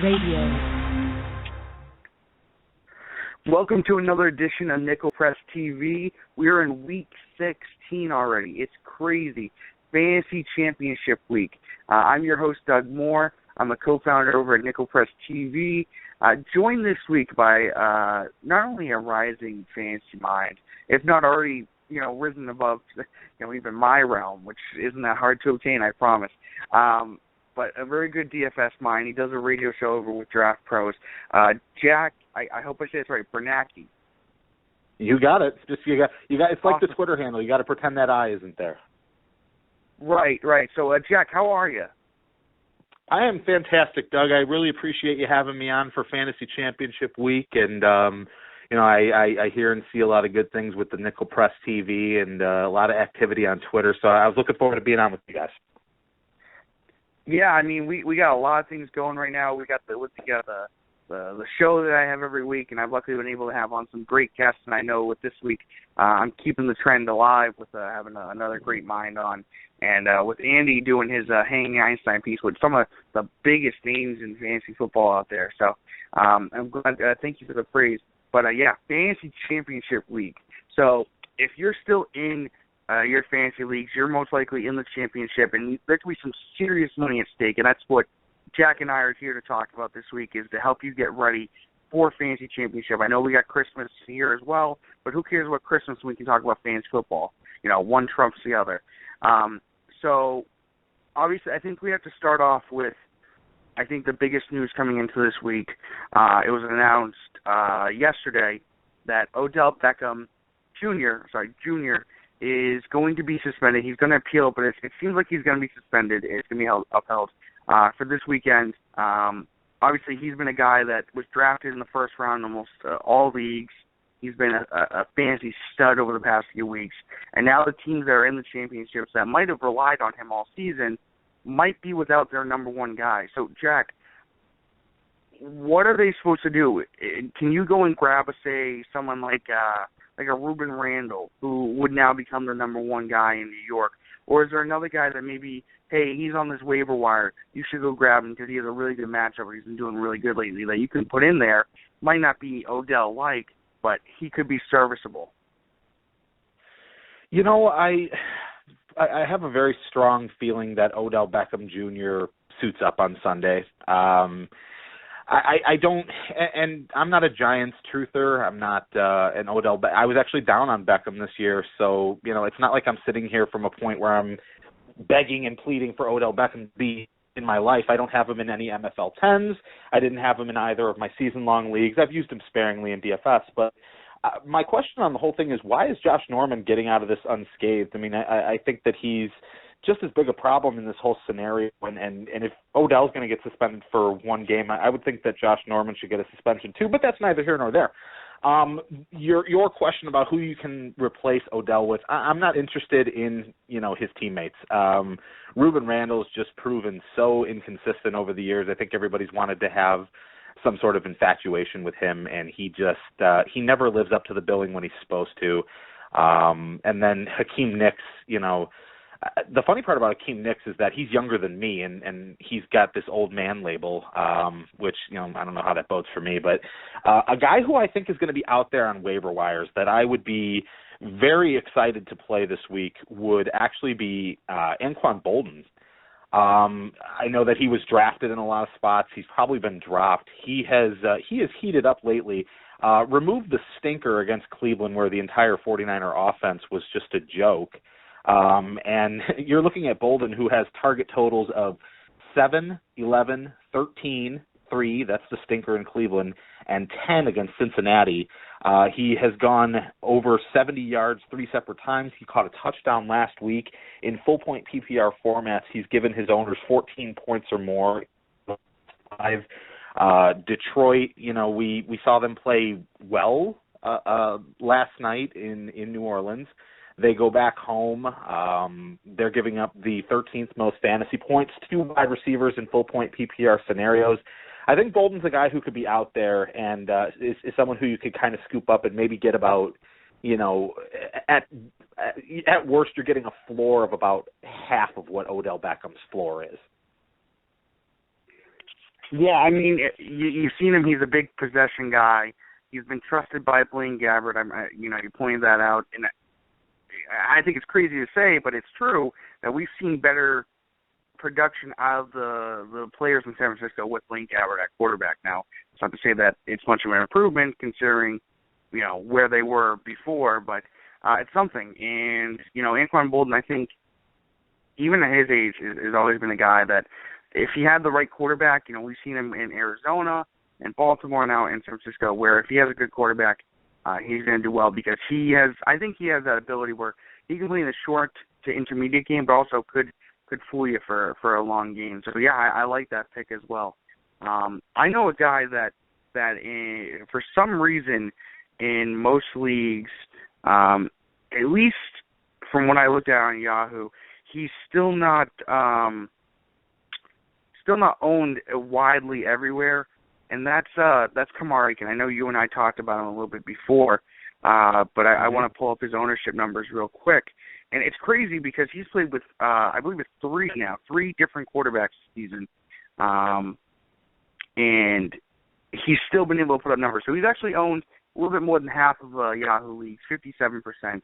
Radio. Welcome to another edition of Nickel Press TV. We're in week 16 already. It's crazy. Fantasy Championship week. I'm your host, Doug Moore. I'm a co-founder over at Nickel Press TV. Joined this week by not only a rising fantasy mind, if not already, risen above, even my realm, which isn't that hard to obtain, I promise. But a very good DFS mind. He does a radio show over with DraftPros. Jack, I hope I say this right, Biernacki. You got it. You got. It's like Awesome. the Twitter handle. You got to pretend that I isn't there. Right. So, Jack, how are you? I am fantastic, Doug. I really appreciate you having me on for Fantasy Championship Week, and I hear and see a lot of good things with the Nickel Press TV and a lot of activity on Twitter. So I was looking forward to being on with you guys. Yeah, I mean, we got a lot of things going right now. We got the show that I have every week, and I've luckily been able to have on some great guests. And I know with this week, I'm keeping the trend alive with having another great mind on, and with Andy doing his Hanging Einstein piece with some of the biggest names in fantasy football out there. So I'm glad. Thank you for the praise. But yeah, Fantasy Championship Week. So if you're still in your fantasy leagues, you're most likely in the championship, and there could be some serious money at stake, and that's what Jack and I are here to talk about this week, is to help you get ready for fantasy championship. I know we got Christmas here as well, but who cares about Christmas when we can talk about fantasy football? One trumps the other. So obviously I think we have to start off with, I think, the biggest news coming into this week. It was announced yesterday that Odell Beckham Jr. is going to be suspended. He's going to appeal, but it seems like he's going to be suspended. It's going to be upheld for this weekend. Obviously, he's been a guy that was drafted in the first round in almost all leagues. He's been a fantasy stud over the past few weeks. And now the teams that are in the championships that might have relied on him all season might be without their number one guy. So, Jack, what are they supposed to do? Can you go and grab, someone like a Ruben Randall, who would now become the number one guy in New York? Or is there another guy that maybe, hey, he's on this waiver wire, you should go grab him because he has a really good matchup or he's been doing really good lately that you can put in there? Might not be Odell-like, but he could be serviceable. I have a very strong feeling that Odell Beckham Jr. suits up on Sunday. I don't, and I'm not a Giants truther. I'm not an Odell. I was actually down on Beckham this year, so it's not like I'm sitting here from a point where I'm begging and pleading for Odell Beckham to be in my life. I don't have him in any NFL 10s. I didn't have him in either of my season-long leagues. I've used him sparingly in DFS, but my question on the whole thing is, why is Josh Norman getting out of this unscathed? I mean, I think that he's just as big a problem in this whole scenario, and if Odell's going to get suspended for one game, I would think that Josh Norman should get a suspension too, but that's neither here nor there. Your question about who you can replace Odell with, I'm not interested in, his teammates. Ruben Randall's just proven so inconsistent over the years. I think everybody's wanted to have some sort of infatuation with him, and he he never lives up to the billing when he's supposed to. And then Hakeem Nicks, the funny part about Hakeem Nicks is that he's younger than me, and he's got this old man label, which, I don't know how that bodes for me. But a guy who I think is going to be out there on waiver wires that I would be very excited to play this week would actually be Anquan Boldin. I know that he was drafted in a lot of spots. He's probably been dropped. He has heated up lately. Removed the stinker against Cleveland where the entire 49er offense was just a joke. And you're looking at Boldin, who has target totals of 7, 11, 13, 3, that's the stinker in Cleveland, and 10 against Cincinnati. He has gone over 70 yards 3 separate times. He caught a touchdown last week. In full-point PPR formats, he's given his owners 14 points or more. Detroit, we saw them play well last night in New Orleans. They go back home. They're giving up the 13th most fantasy points to wide receivers in full-point PPR scenarios. I think Bolden's a guy who could be out there and is someone who you could kind of scoop up and maybe get about, at worst you're getting a floor of about half of what Odell Beckham's floor is. Yeah, I mean, you've seen him. He's a big possession guy. He's been trusted by Blaine Gabbert. You pointed that out, and I think it's crazy to say, but it's true that we've seen better production out of the players in San Francisco with Blaine Gabbert at quarterback now. It's not to say that it's much of an improvement considering, where they were before, but it's something. And, Anquan Bolden, I think, even at his age, has always been a guy that if he had the right quarterback, we've seen him in Arizona and Baltimore now in San Francisco, where if he has a good quarterback, he's going to do well because I think he has that ability where he can play in the short to intermediate game, but also could fool you for a long game. So yeah, I like that pick as well. I know a guy that for some reason in most leagues, at least from what I looked at on Yahoo, he's still not owned widely everywhere, and that's Kamar Aiken. I know you and I talked about him a little bit before, but I want to pull up his ownership numbers real quick. And it's crazy because he's played with, I believe it's three different quarterbacks this season, and he's still been able to put up numbers. So he's actually owned a little bit more than half of Yahoo leagues, 57%.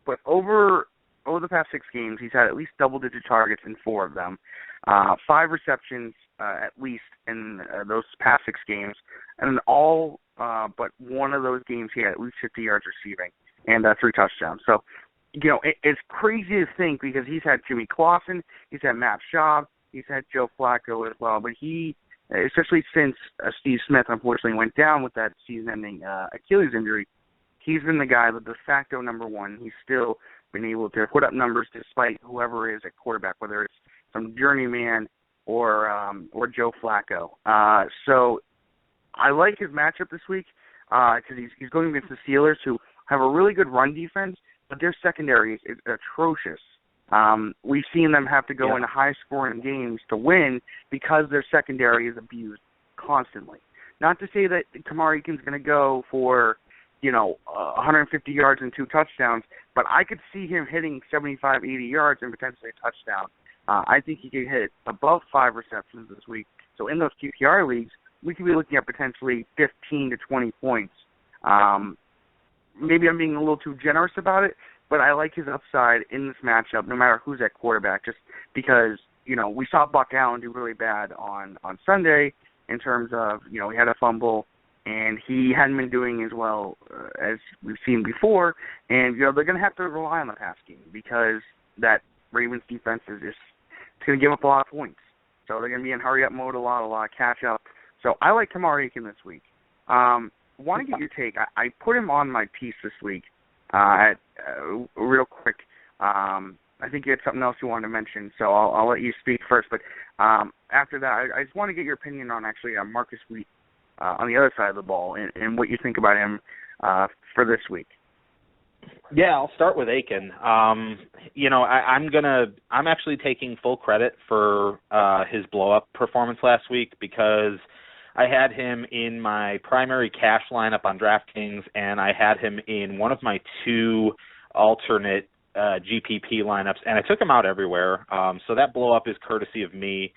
But over the past 6 games, he's had at least double-digit targets in 4 of them, 5 receptions at least in those past 6 games, and all but one of those games he had at least 50 yards receiving and 3 touchdowns. So, it's crazy to think because he's had Jimmy Clausen, he's had Matt Schaub, he's had Joe Flacco as well, but he, especially since Steve Smith unfortunately went down with that season-ending Achilles injury, he's been the guy, the de facto number one. He's still been able to put up numbers despite whoever is at quarterback, whether it's some journeyman or Joe Flacco. So I like his matchup this week because he's going against the Steelers, who have a really good run defense, but their secondary is atrocious. We've seen them have to go into high-scoring games to win because their secondary is abused constantly. Not to say that Kamar Aiken's going to go for 150 yards and 2 touchdowns, but I could see him hitting 75, 80 yards and potentially a touchdown. I think he could hit above 5 receptions this week. So in those QPR leagues, we could be looking at potentially 15 to 20 points. Maybe I'm being a little too generous about it, but I like his upside in this matchup, no matter who's at quarterback, just because, we saw Buck Allen do really bad on Sunday in terms of, he had a fumble, and he hadn't been doing as well as we've seen before. And, they're going to have to rely on the pass game because that Ravens defense is just going to give up a lot of points. So they're going to be in hurry-up mode a lot of catch-up. So I like Kamar Aiken this week. Want to get your take. I put him on my piece this week real quick. I think you had something else you wanted to mention, so I'll let you speak first. But after that, I just want to get your opinion on actually Marcus Wheat on the other side of the ball and what you think about him for this week. Yeah, I'll start with Aiken. I'm actually taking full credit for his blow-up performance last week because I had him in my primary cash lineup on DraftKings, and I had him in one of my 2 alternate GPP lineups, and I took him out everywhere. So that blow-up is courtesy of me.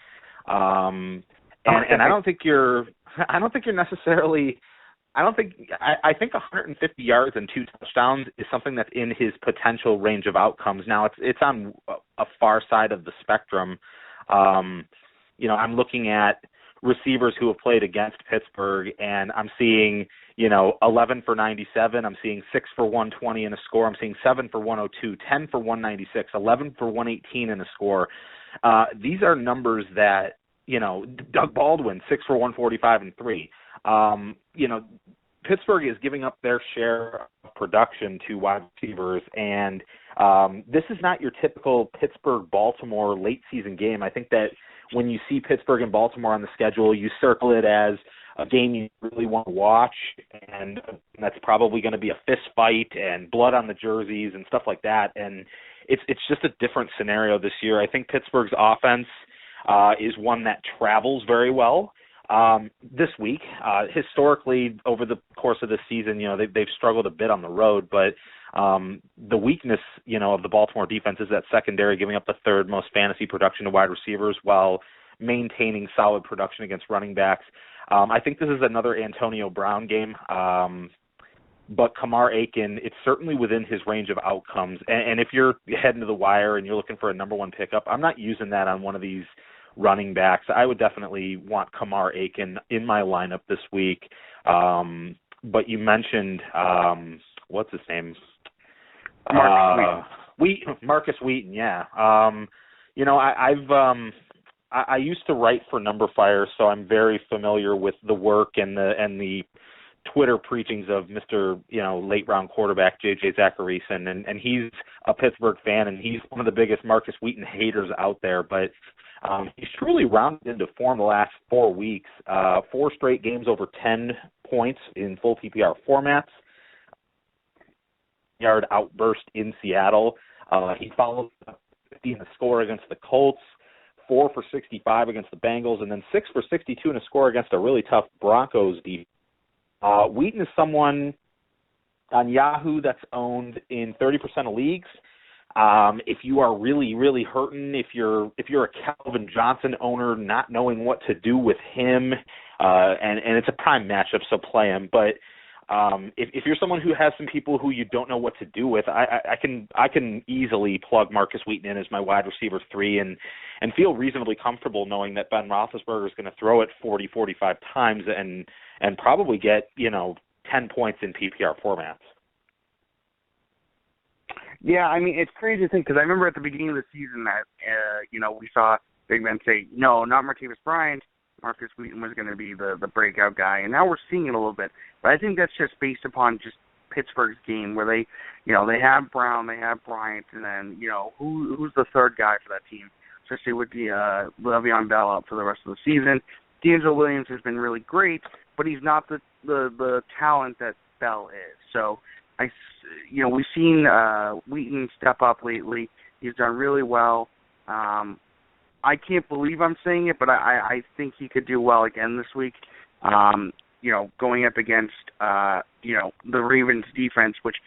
And I don't think you're necessarily. I think 150 yards and 2 touchdowns is something that's in his potential range of outcomes. Now it's on a far side of the spectrum. I'm looking at receivers who have played against Pittsburgh, and I'm seeing 11 for 97. I'm seeing 6 for 120 in a score. I'm seeing 7 for 102, 10 for 196, 11 for 118 in a score. These are numbers that Doug Baldwin, 6 for 145 and 3. Pittsburgh is giving up their share of production to wide receivers, and this is not your typical Pittsburgh-Baltimore late-season game. I think that when you see Pittsburgh and Baltimore on the schedule, you circle it as a game you really want to watch, and that's probably going to be a fist fight and blood on the jerseys and stuff like that, and it's just a different scenario this year. I think Pittsburgh's offense is one that travels very well. This week, historically, over the course of the season, they've struggled a bit on the road, but the weakness, of the Baltimore defense is that secondary, giving up the 3rd most fantasy production to wide receivers, while maintaining solid production against running backs. I think this is another Antonio Brown game. But Kamar Aiken, it's certainly within his range of outcomes. And if you're heading to the wire and you're looking for a number one pickup, I'm not using that on one of these running backs. I would definitely want Kamar Aiken in my lineup this week. But you mentioned, what's his name? Marcus Wheaton, yeah. I used to write for Number Fire, so I'm very familiar with the work and the Twitter preachings of Mr. Late round quarterback J.J. Zacharyson, and he's a Pittsburgh fan, and he's one of the biggest Marcus Wheaton haters out there. But he's truly rounded into form the last 4 weeks. 4 straight games over 10 points in full PPR formats. Yard outburst in Seattle. He followed up 50 in the score against the Colts, 4 for 65 against the Bengals, and then 6 for 62 in a score against a really tough Broncos defense. Wheaton is someone on Yahoo that's owned in 30% of leagues. If you are really, really hurting, if you're a Calvin Johnson owner not knowing what to do with him, and it's a prime matchup, so play him. But if you're someone who has some people who you don't know what to do with, I can easily plug Marcus Wheaton in as my wide receiver 3 and feel reasonably comfortable knowing that Ben Roethlisberger is going to throw it 40, 45 times and probably get 10 points in PPR formats. Yeah, I mean, it's crazy to think because I remember at the beginning of the season that we saw big men say, no, not Martavis Bryant. Marcus Wheaton was going to be the breakout guy, and now we're seeing it a little bit. But I think that's just based upon just Pittsburgh's game, where they have Brown, they have Bryant, and then who's the third guy for that team, especially with the Le'Veon Bell out for the rest of the season. D'Angelo Williams has been really great, but he's not the talent that Bell is. So we've seen Wheaton step up lately. He's done really well. I can't believe I'm saying it, but I think he could do well again this week. Going up against the Ravens defense, which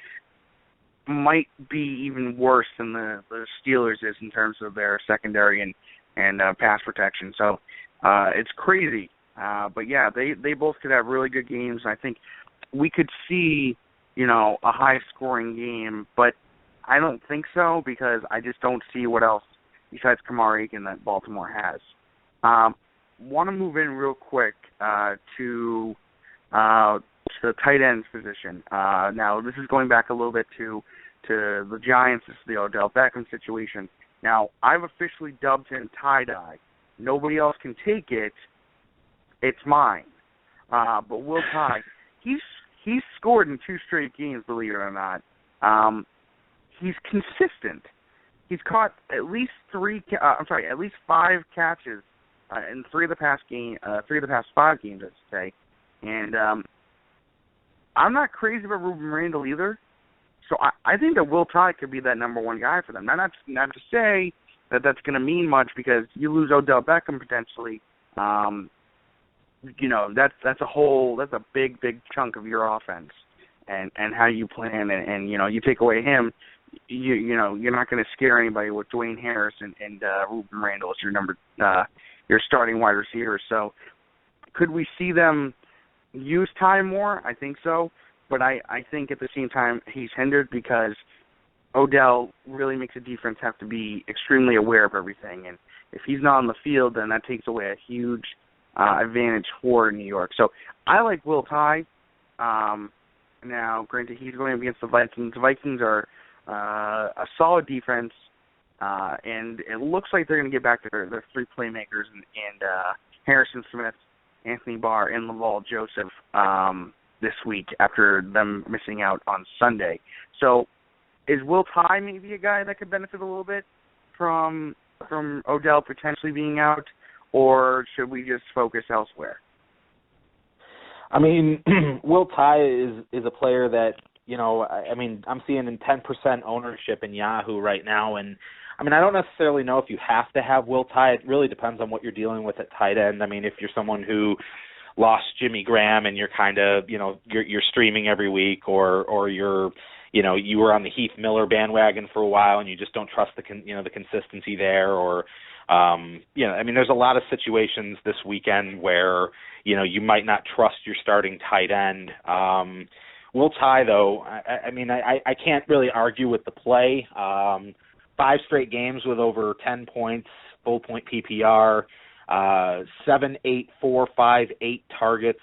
might be even worse than the Steelers is in terms of their secondary and pass protection. So it's crazy. But yeah, they both could have really good games. I think we could see a high scoring game, but I don't think so because I just don't see what else besides Kamar Aiken that Baltimore has. Want to move in real quick to the tight ends position. Now, this is going back a little bit to the Giants. This is the Odell Beckham situation. Now, I've officially dubbed him tie-dye. Nobody else can take it. It's mine. But Will Tye, he's scored in 2 straight games, believe it or not. He's consistent. He's caught at least 5 catches in 3 of the past 5 games, I should say. And I'm not crazy about Ruben Randall either. So I think that Will Tye could be that number 1 guy for them. Now, not to say that that's going to mean much because you lose Odell Beckham potentially. That's a big chunk of your offense and how you plan and you take away him. You're not going to scare anybody with Dwayne Harris and Ruben Randall as your starting wide receivers. So could we see them use Tye more? I think so. But I think at the same time he's hindered because Odell really makes the defense have to be extremely aware of everything. And if he's not on the field, then that takes away a huge advantage for New York. So I like Will Tye. Now, granted, he's going against the Vikings. The Vikings are a solid defense, and it looks like they're going to get back to their 3 playmakers and Harrison Smith, Anthony Barr, and Laval Joseph this week after them missing out on Sunday. So is Will Tye maybe a guy that could benefit a little bit from Odell potentially being out, or should we just focus elsewhere? I mean, Will Tye is a player that, I'm seeing in 10% ownership in Yahoo right now, and I don't necessarily know if you have to have Will Tye. It really depends on what you're dealing with at tight end. If you're someone who lost Jimmy Graham and you're kind of, you're streaming every week, or you're, you were on the Heath Miller bandwagon for a while and you just don't trust the consistency there, or I mean, there's a lot of situations this weekend where, you might not trust your starting tight end. Will Tye, though, I can't really argue with the play. 5 straight games with over 10 points, full point PPR, 7, 8, 4, 5, 8 targets,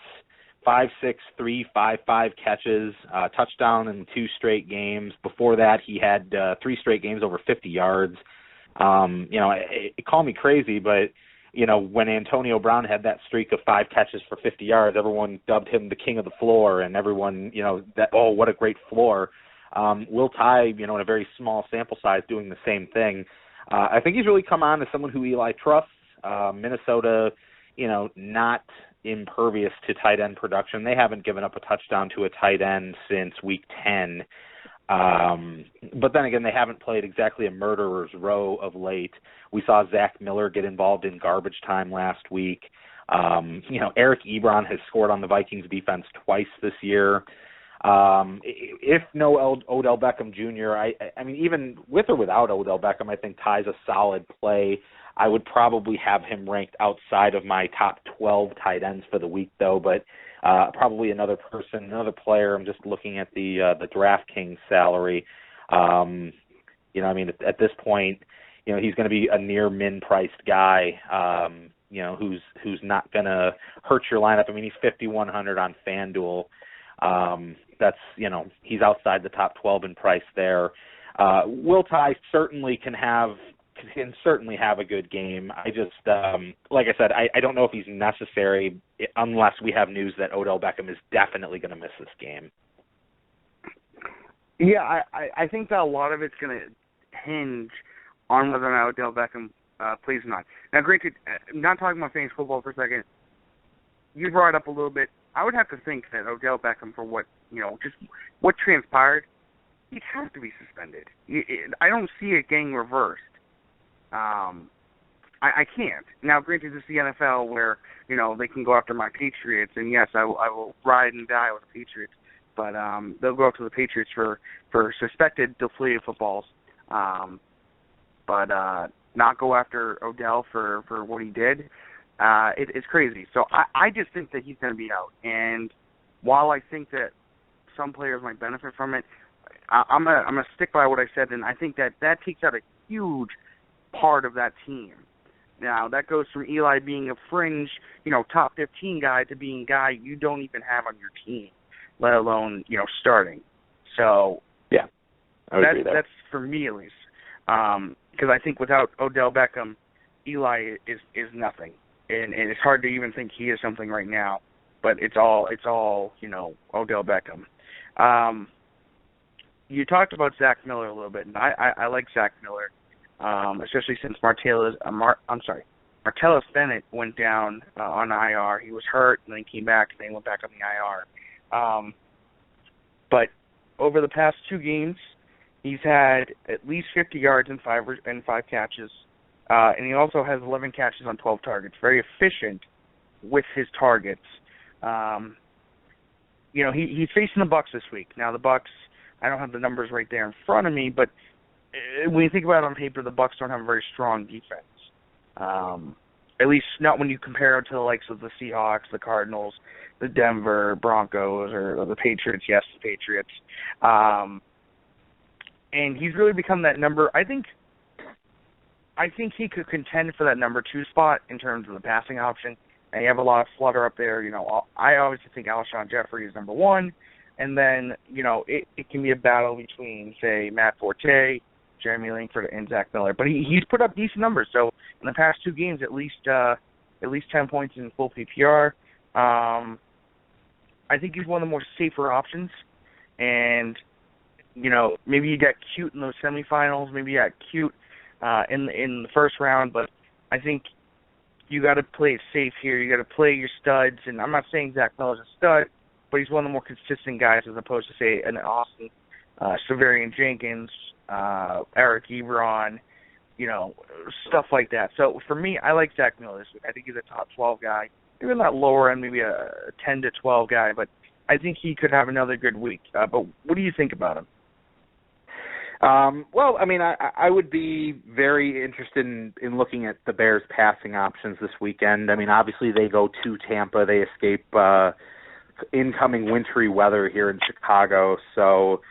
5, 6, 3, 5, 5 catches, touchdown in 2 straight games. Before that, he had 3 straight games over 50 yards. It called me crazy, but, when Antonio Brown had that streak of 5 catches for 50 yards, everyone dubbed him the king of the floor, and everyone, what a great floor. Will Tye, in a very small sample size, doing the same thing. I think he's really come on as someone who Eli trusts. Minnesota, not impervious to tight end production. They haven't given up a touchdown to a tight end since week 10. But then again, they haven't played exactly a murderer's row of late. We saw Zach Miller get involved in garbage time last week. Eric Ebron has scored on the Vikings defense twice this year. If no Odell Beckham Jr., I mean, even with or without Odell Beckham, I think Tye's a solid play. I would probably have him ranked outside of my top 12 tight ends for the week, though, but probably another player. I'm just looking at the DraftKings salary. At this point, he's going to be a near min-priced guy, who's not going to hurt your lineup. I mean, he's 5,100 on FanDuel. That's, he's outside the top 12 in price there. Will Tye certainly can certainly have a good game. I just, like I said, I don't know if he's necessary unless we have news that Odell Beckham is definitely going to miss this game. Yeah, I think that a lot of it's going to hinge on whether or not Odell Beckham plays or not. Now, granted, not talking about fantasy football for a second, you brought up a little bit. I would have to think that Odell Beckham, for what, just what transpired, he'd have to be suspended. I don't see it getting reversed. I can't. Now, granted, this is the NFL where, they can go after my Patriots, and yes, I will ride and die with the Patriots, but they'll go after the Patriots for suspected deflated footballs, but not go after Odell for what he did. It's crazy. So I just think that he's going to be out, and while I think that some players might benefit from it, I'm gonna stick by what I said, and I think that takes out a huge part of that team. Now, that goes from Eli being a fringe, top 15 guy to being a guy you don't even have on your team, let alone, starting. So, yeah, I would agree there. That's for me at least. Because I think without Odell Beckham, Eli is nothing. And it's hard to even think he is something right now, but it's all Odell Beckham. You talked about Zach Miller a little bit, and I like Zach Miller. Especially since Martellus Bennett went down on IR. He was hurt and then came back and then went back on the IR. But over the past 2 games, he's had at least 50 yards and 5 catches. And he also has 11 catches on 12 targets. Very efficient with his targets. He's facing the Bucs this week. Now, the Bucs, I don't have the numbers right there in front of me, but when you think about it on paper, the Bucs don't have a very strong defense. At least not when you compare it to the likes of the Seahawks, the Cardinals, the Denver Broncos, or the Patriots. Yes, the Patriots. And he's really become that number. I think he could contend for that number 2 spot in terms of the passing option. And you have a lot of flutter up there. I always think Alshon Jeffrey is number 1. And then, it can be a battle between, say, Matt Forte, Jeremy Langford, and Zach Miller. But he's put up decent numbers. So in the past 2 games, at least 10 points in full PPR. I think he's one of the more safer options. And, maybe you got cute in those semifinals. Maybe you got cute in the first round. But I think you got to play it safe here. You got to play your studs. And I'm not saying Zach Miller's a stud, but he's one of the more consistent guys as opposed to, say, an Austin Severian Jenkins, Eric Ebron, stuff like that. So for me, I like Zach Miller this week. I think he's a top 12 guy. Maybe not lower end, maybe a 10 to 12 guy, but I think he could have another good week. But what do you think about him? Well, I mean, I would be very interested in looking at the Bears' passing options this weekend. I mean, obviously they go to Tampa. They escape incoming wintry weather here in Chicago. So,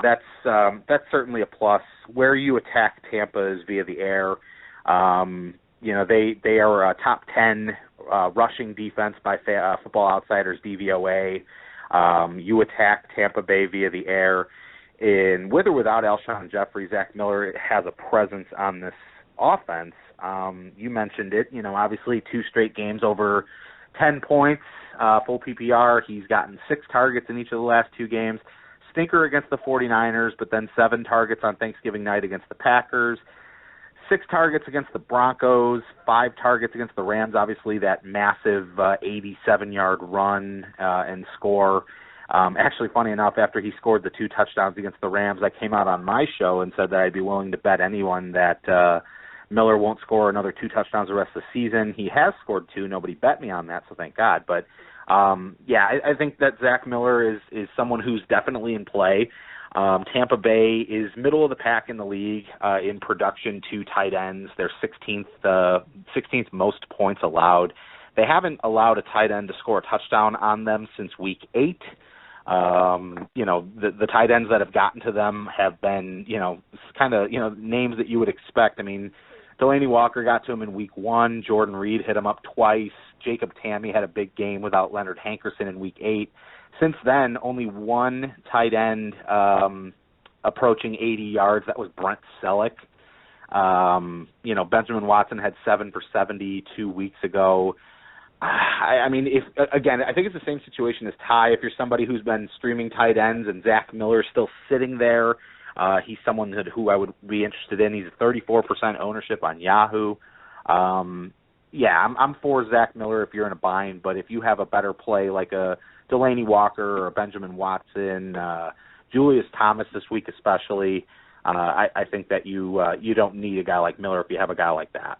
that's certainly a plus. Where you attack Tampa is via the air. They are a top 10 rushing defense by Football Outsiders DVOA. You attack Tampa Bay via the air. With or without Alshon Jeffrey, Zach Miller has a presence on this offense. You mentioned it. Obviously 2 straight games over 10 points, full PPR. He's gotten 6 targets in each of the last 2 games. Stinker against the 49ers, but then 7 targets on Thanksgiving night against the Packers. 6 targets against the Broncos, 5 targets against the Rams. Obviously that massive 87-yard run and score. Actually, funny enough, after he scored the 2 touchdowns against the Rams, I came out on my show and said that I'd be willing to bet anyone that Miller won't score another 2 touchdowns the rest of the season. He has scored 2. Nobody bet me on that, so thank God. But, I think that Zach Miller is someone who's definitely in play. Tampa Bay is middle of the pack in the league in production to tight ends. They're 16th most points allowed. They haven't allowed a tight end to score a touchdown on them since week 8. The tight ends that have gotten to them have been, names that you would expect. I mean, Delaney Walker got to him in week 1. Jordan Reed hit him up twice. Jacob Tamme had a big game without Leonard Hankerson in week 8. Since then, only 1 tight end approaching 80 yards. That was Brent Selleck. Benjamin Watson had 7 for 70 2 weeks ago. I think it's the same situation as Ty. If you're somebody who's been streaming tight ends and Zach Miller's still sitting there, he's someone who I would be interested in. He's 34% ownership on Yahoo. I'm for Zach Miller if you're in a bind, but if you have a better play like a Delaney Walker or a Benjamin Watson, Julius Thomas this week especially, I think that you don't need a guy like Miller if you have a guy like that.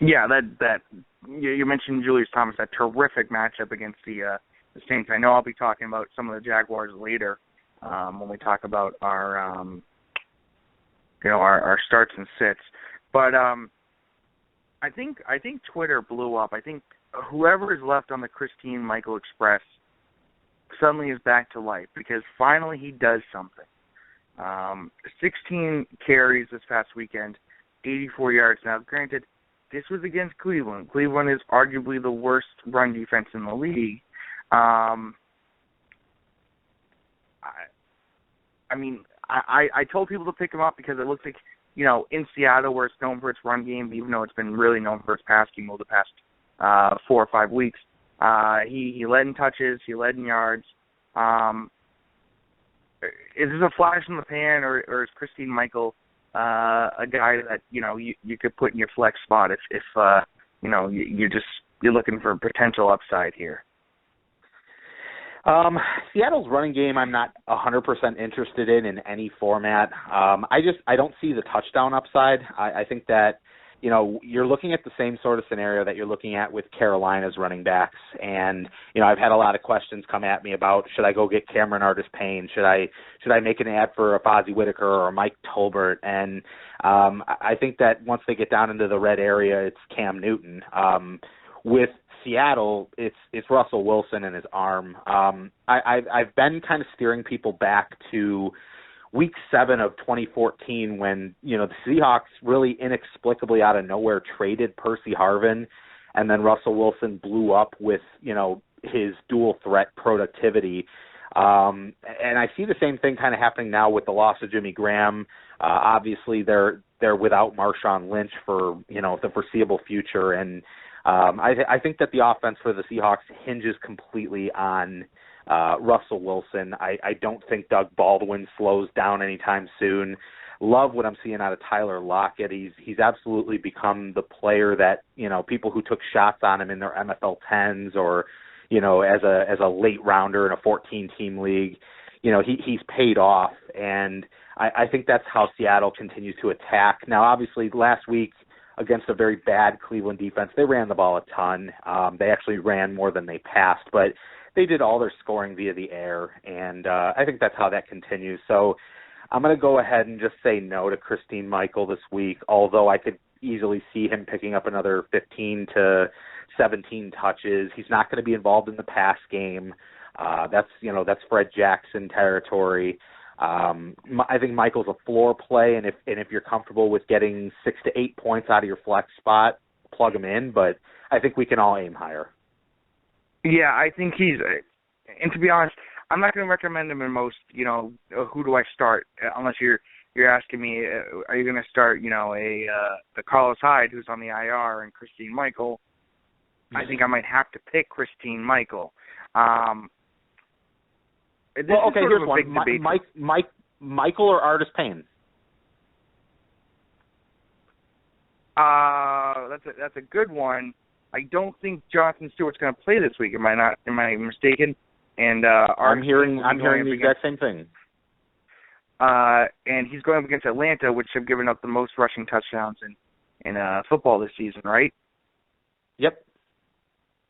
Yeah, that you mentioned Julius Thomas, that terrific matchup against the Saints. I know I'll be talking about some of the Jaguars later when we talk about our starts and sits. But I think Twitter blew up. I think whoever is left on the Christine Michael Express suddenly is back to life because finally he does something. 16 carries this past weekend, 84 yards. Now, granted, this was against Cleveland. Cleveland is arguably the worst run defense in the league. I told people to pick him up because it looks like, in Seattle where it's known for its run game, even though it's been really known for its pass game over the past 4 or 5 weeks, he led in touches, he led in yards. Is this a flash in the pan, or is Christine Michael a guy that you could put in your flex spot if you're looking for potential upside here? Seattle's running game I'm not 100% interested in any format. I don't see the touchdown upside. I think that you're looking at the same sort of scenario that you're looking at with Carolina's running backs. And, I've had a lot of questions come at me about, should I go get Cameron Artis-Payne? Should I make an ad for a Fozzie Whitaker or Mike Tolbert? And I think that once they get down into the red area, it's Cam Newton. With Seattle, it's Russell Wilson and his arm. I've been kind of steering people back to Week 7 of 2014 when, the Seahawks really inexplicably out of nowhere traded Percy Harvin, and then Russell Wilson blew up with, his dual threat productivity. And I see the same thing kind of happening now with the loss of Jimmy Graham. Obviously, they're without Marshawn Lynch for, the foreseeable future, and I think that the offense for the Seahawks hinges completely on Russell Wilson. I don't think Doug Baldwin slows down anytime soon. Love what I'm seeing out of Tyler Lockett. He's absolutely become the player that, people who took shots on him in their MFL 10s or, as a late rounder in a 14-team league, he's paid off. And I think that's how Seattle continues to attack. Now, obviously, last week against a very bad Cleveland defense, they ran the ball a ton. They actually ran more than they passed, but they did all their scoring via the air, and I think that's how that continues. So I'm going to go ahead and just say no to Christine Michael this week, although I could easily see him picking up another 15 to 17 touches. He's not going to be involved in the pass game. That's Fred Jackson territory. I think Michael's a floor play, and if you're comfortable with getting 6 to 8 points out of your flex spot, plug him in. But I think we can all aim higher. Yeah, I think he's, and to be honest, I'm not going to recommend him in most, who do I start, unless you're asking me, are you going to start, the Carlos Hyde, who's on the IR, and Christine Michael. I think I might have to pick Christine Michael. Here's one. Michael or Artis Payne? That's a good one. I don't think Jonathan Stewart's going to play this week. Am I mistaken? And I'm hearing the exact same thing. And he's going up against Atlanta, which have given up the most rushing touchdowns in football this season, right? Yep.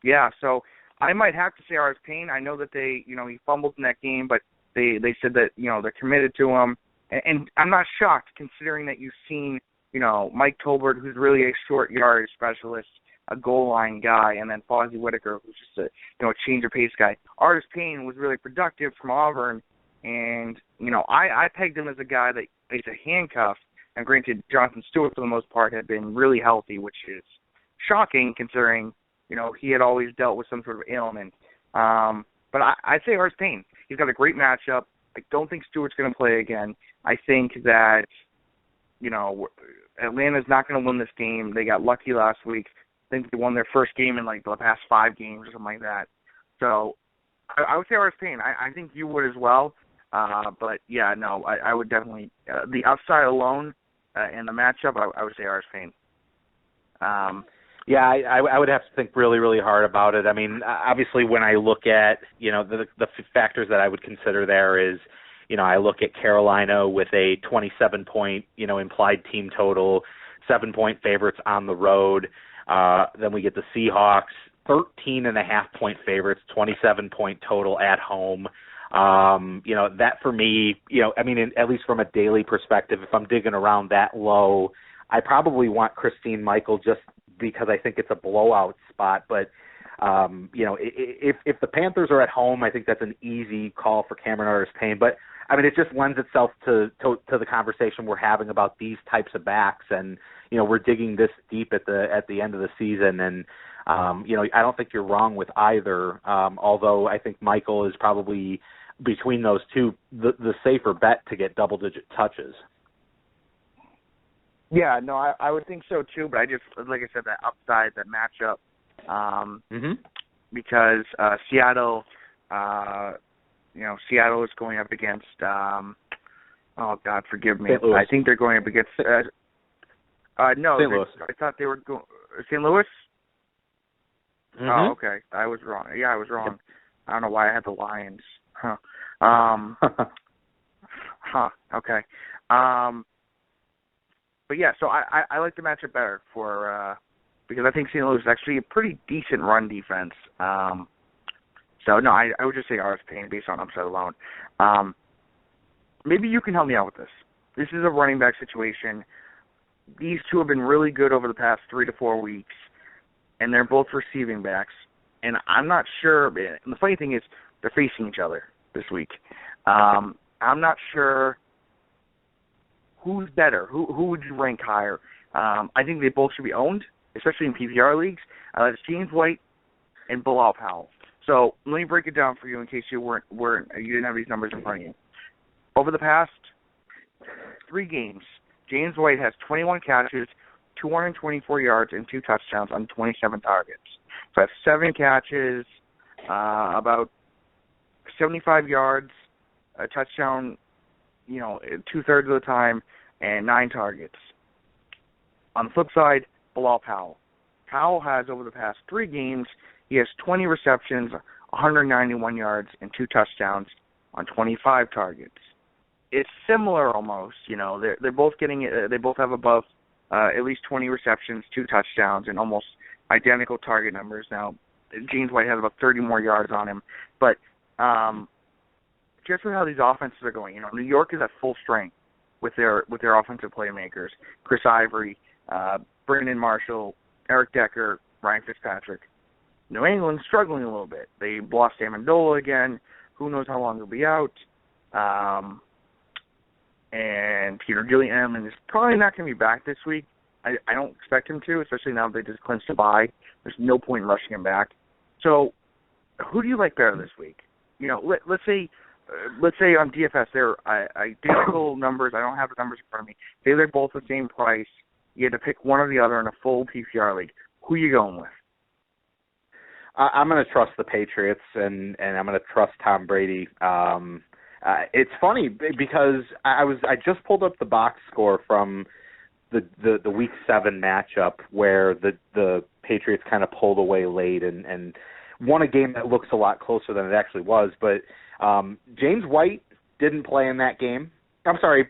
Yeah, so I might have to say Artis Payne. I know that he fumbled in that game, but they said that, they're committed to him. And I'm not shocked considering that you've seen, Mike Tolbert, who's really a short yardage specialist, a goal line guy, and then Fozzie Whitaker, who's just a change of pace guy. Artis Payne was really productive from Auburn, and I pegged him as a guy that is a handcuff. And granted, Jonathan Stewart for the most part had been really healthy, which is shocking considering he had always dealt with some sort of ailment. But I'd say Artis Payne. He's got a great matchup. I don't think Stewart's going to play again. I think that Atlanta's not going to win this game. They got lucky last week. I think they won their first game in the past 5 games or something like that. So I would say Artis Payne. I think you would as well. But yeah, no, I would definitely the upside alone in the matchup. I would say Artis Payne. Yeah, I would have to think really, really hard about it. I mean, obviously, when I look at the factors that I would consider there is, I look at Carolina with a 27-point implied team total, 7-point favorites on the road. Then we get the Seahawks, 13.5-point favorites, 27-point total at home. That for me, at least from a daily perspective, if I'm digging around that low, I probably want Christine Michael just because I think it's a blowout spot. But, if the Panthers are at home, I think that's an easy call for Cameron Artis Payne. But, it just lends itself to the conversation we're having about these types of backs. And, we're digging this deep at the end of the season. And, I don't think you're wrong with either, although I think Michael is probably, between those two, the safer bet to get double-digit touches. Yeah, no, I would think so too, but I just, like I said, that upside, that matchup, because Seattle, Seattle is going up against, oh God, forgive me. I think they're going up against, no, St. Louis. I thought they were going, St. Louis? Mm-hmm. Oh, okay, I was wrong. Yeah, I was wrong. Yep. I don't know why I had the Lions. Okay. But yeah, so I like the matchup better because I think St. Louis is actually a pretty decent run defense. So no, I would just say Artis Payne based on upside alone. Maybe you can help me out with this. This is a running back situation. These two have been really good over the past 3 to 4 weeks, and they're both receiving backs. And I'm not sure. And the funny thing is, they're facing each other this week. I'm not sure who's better. Who would you rank higher? I think they both should be owned, especially in PPR leagues. It's James White and Bilal Powell. So let me break it down for you in case you you didn't have these numbers in front of you. Over the past 3 games, James White has 21 catches, 224 yards, and 2 touchdowns on 27 targets. So that's 7 catches, about 75 yards, a touchdown, 2/3 of the time, and 9 targets. On the flip side, Bilal Powell. Powell has, over the past 3 games, he has 20 receptions, 191 yards, and 2 touchdowns on 25 targets. It's similar almost, they're both getting it. They both have above at least 20 receptions, 2 touchdowns, and almost identical target numbers. Now, James White has about 30 more yards on him. But just with how these offenses are going, New York is at full strength with their offensive playmakers. Chris Ivory, Brandon Marshall, Eric Decker, Ryan Fitzpatrick. New England's struggling a little bit. They lost Amendola again. Who knows how long he'll be out. And Peter Gilliam is probably not going to be back this week. I don't expect him to, especially now that they just clinched a bye. There's no point in rushing him back. So who do you like better this week? Let's say on DFS they're identical numbers. I don't have the numbers in front of me. Say they're both the same price. You had to pick one or the other in a full PPR league. Who are you going with? I'm going to trust the Patriots, and I'm going to trust Tom Brady. It's funny because I just pulled up the box score from the Week 7 matchup where the Patriots kind of pulled away late and won a game that looks a lot closer than it actually was. But James White didn't play in that game. I'm sorry,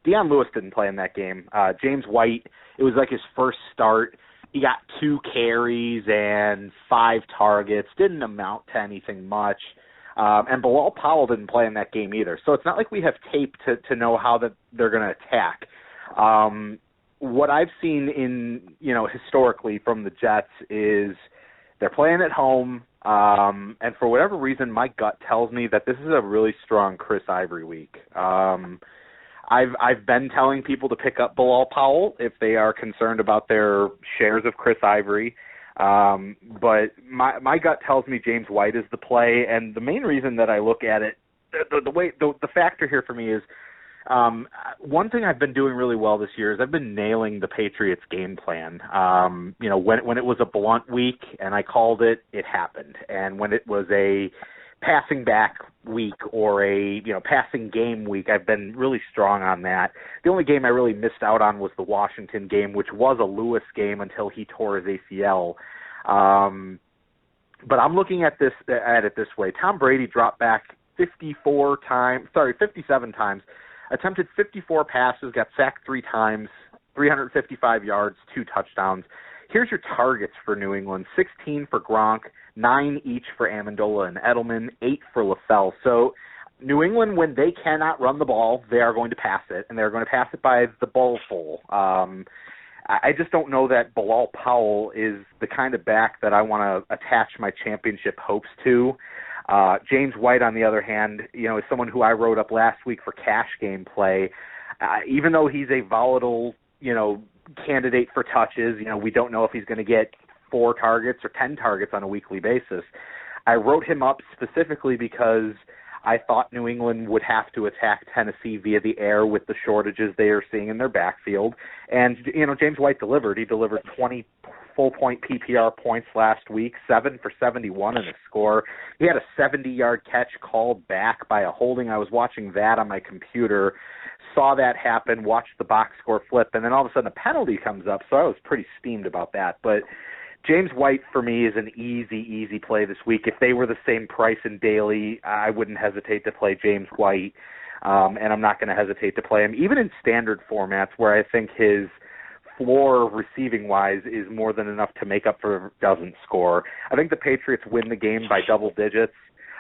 Deion Lewis didn't play in that game. James White, it was like his first start. He got 2 carries and 5 targets, didn't amount to anything much. And Bilal Powell didn't play in that game either. So it's not like we have tape to know how they're going to attack. What I've seen historically from the Jets is they're playing at home, and for whatever reason, my gut tells me that this is a really strong Chris Ivory week. I've been telling people to pick up Bilal Powell if they are concerned about their shares of Chris Ivory. But my gut tells me James White is the play, and the main reason that I look at it, the factor here for me is one thing I've been doing really well this year is I've been nailing the Patriots game plan. When it was a blunt week and I called it, it happened. And when it was a passing back week or a passing game week, I've been really strong on that. The only game I really missed out on was the Washington game, which was a Lewis game until he tore his ACL. But I'm looking at it this way. Tom Brady dropped back 57 times, attempted 54 passes, got sacked 3 times, 355 yards, 2 touchdowns. Here's your targets for New England: 16 for Gronk, 9 each for Amendola and Edelman, 8 for LaFell. So New England, when they cannot run the ball, they are going to pass it, and they're going to pass it by the bowlful. I just don't know that Bilal Powell is the kind of back that I want to attach my championship hopes to. James White, on the other hand, is someone who I wrote up last week for cash game play. Even though he's a volatile, candidate for touches, we don't know if he's going to get 4 targets or 10 targets on a weekly basis. I wrote him up specifically because I thought New England would have to attack Tennessee via the air with the shortages they are seeing in their backfield. And, James White delivered. He delivered 20 full-point PPR points last week, 7 for 71 in a score. He had a 70-yard catch called back by a holding. I was watching that on my computer, saw that happen, watched the box score flip, and then all of a sudden a penalty comes up, so I was pretty steamed about that. But James White, for me, is an easy play this week. If they were the same price in daily, I wouldn't hesitate to play James White, and I'm not going to hesitate to play him, even in standard formats where I think his floor receiving-wise is more than enough to make up for if it doesn't score. I think the Patriots win the game by double digits.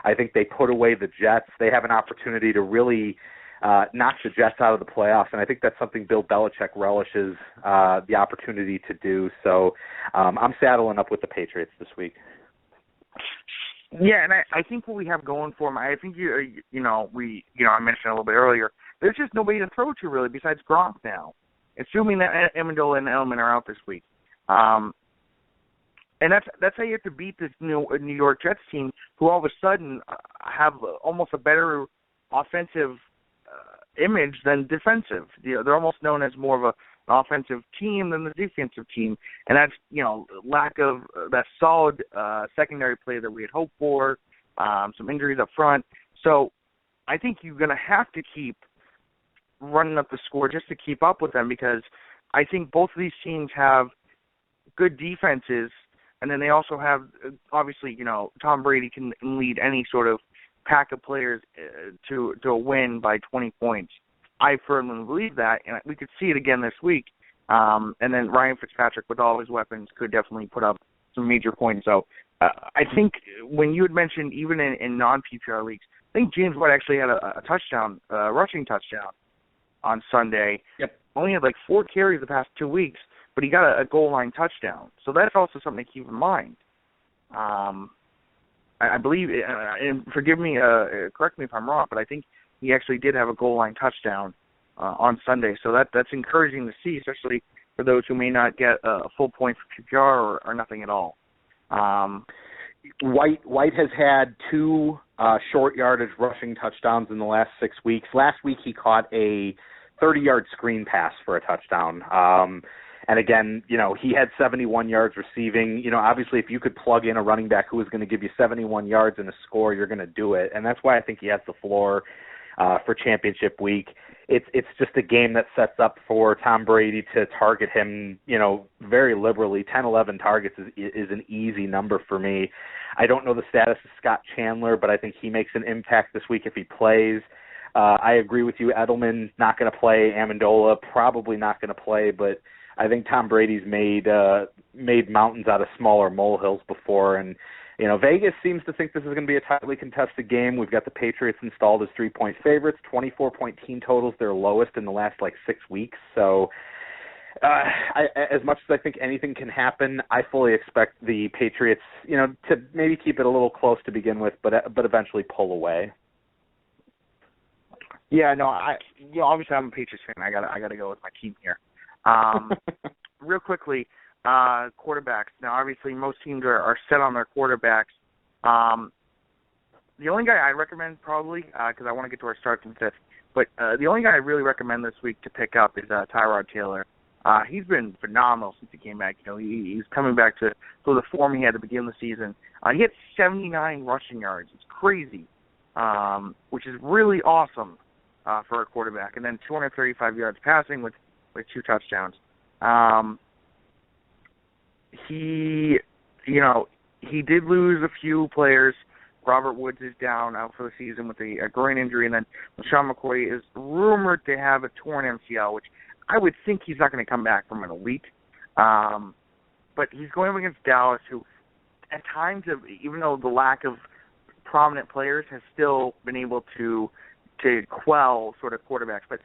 I think they put away the Jets. They have an opportunity to really knock the Jets out of the playoffs, and I think that's something Bill Belichick relishes the opportunity to do. So I'm saddling up with the Patriots this week. Yeah, and I think what we have going for them, I think I mentioned a little bit earlier, there's just nobody to throw to really besides Gronk now, assuming that Amendola and Edelman are out this week. And that's how you have to beat this New York Jets team, who all of a sudden have almost a better offensive image than defensive. They're almost known as more of an offensive team than the defensive team, and that's lack of that solid secondary play that we had hoped for, some injuries up front. So I think you're going to have to keep running up the score just to keep up with them, because I think both of these teams have good defenses, and then they also have, obviously, Tom Brady can lead any sort of pack of players to a win by 20 points. I firmly believe that, and we could see it again this week. And then Ryan Fitzpatrick, with all his weapons, could definitely put up some major points. So I think when you had mentioned even in non-PPR leagues, I think James White actually had a touchdown, rushing touchdown on Sunday. Yep. Only had like 4 carries the past 2 weeks, but he got a goal line touchdown. So that's also something to keep in mind. I believe, and forgive me, correct me if I'm wrong, but I think he actually did have a goal line touchdown on Sunday. So that's encouraging to see, especially for those who may not get a full point for PPR or nothing at all. White has had 2 short yardage rushing touchdowns in the last 6 weeks. Last week he caught a 30-yard screen pass for a touchdown. And again, he had 71 yards receiving. Obviously if you could plug in a running back who was going to give you 71 yards and a score, you're going to do it. And that's why I think he has the floor for championship week. It's just a game that sets up for Tom Brady to target him, very liberally. 10, 11 targets is an easy number for me. I don't know the status of Scott Chandler, but I think he makes an impact this week if he plays. I agree with you. Edelman not going to play. Amendola probably not going to play, but I think Tom Brady's made mountains out of smaller molehills before, and Vegas seems to think this is going to be a tightly contested game. We've got the Patriots installed as 3-point favorites, 24-point team totals, their lowest in the last 6 weeks. So as much as I think anything can happen, I fully expect the Patriots, to maybe keep it a little close to begin with, but eventually pull away. Yeah, no, obviously I'm a Patriots fan. I gotta go with my team here. Real quickly, quarterbacks. Now, obviously, most teams are set on their quarterbacks. The only guy I recommend probably, because I want to get to our starts in fifth, but the only guy I really recommend this week to pick up is Tyrod Taylor. He's been phenomenal since he came back. He's coming back to the form he had at the beginning of the season. He had 79 rushing yards. It's crazy, which is really awesome for a quarterback. And then 235 yards passing with 2 touchdowns. He did lose a few players. Robert Woods is down out for the season with a groin injury, and then LaShawn McCoy is rumored to have a torn MCL, which I would think he's not going to come back from in a week. But he's going up against Dallas, who at times, even though the lack of prominent players has still been able to quell sort of quarterbacks, but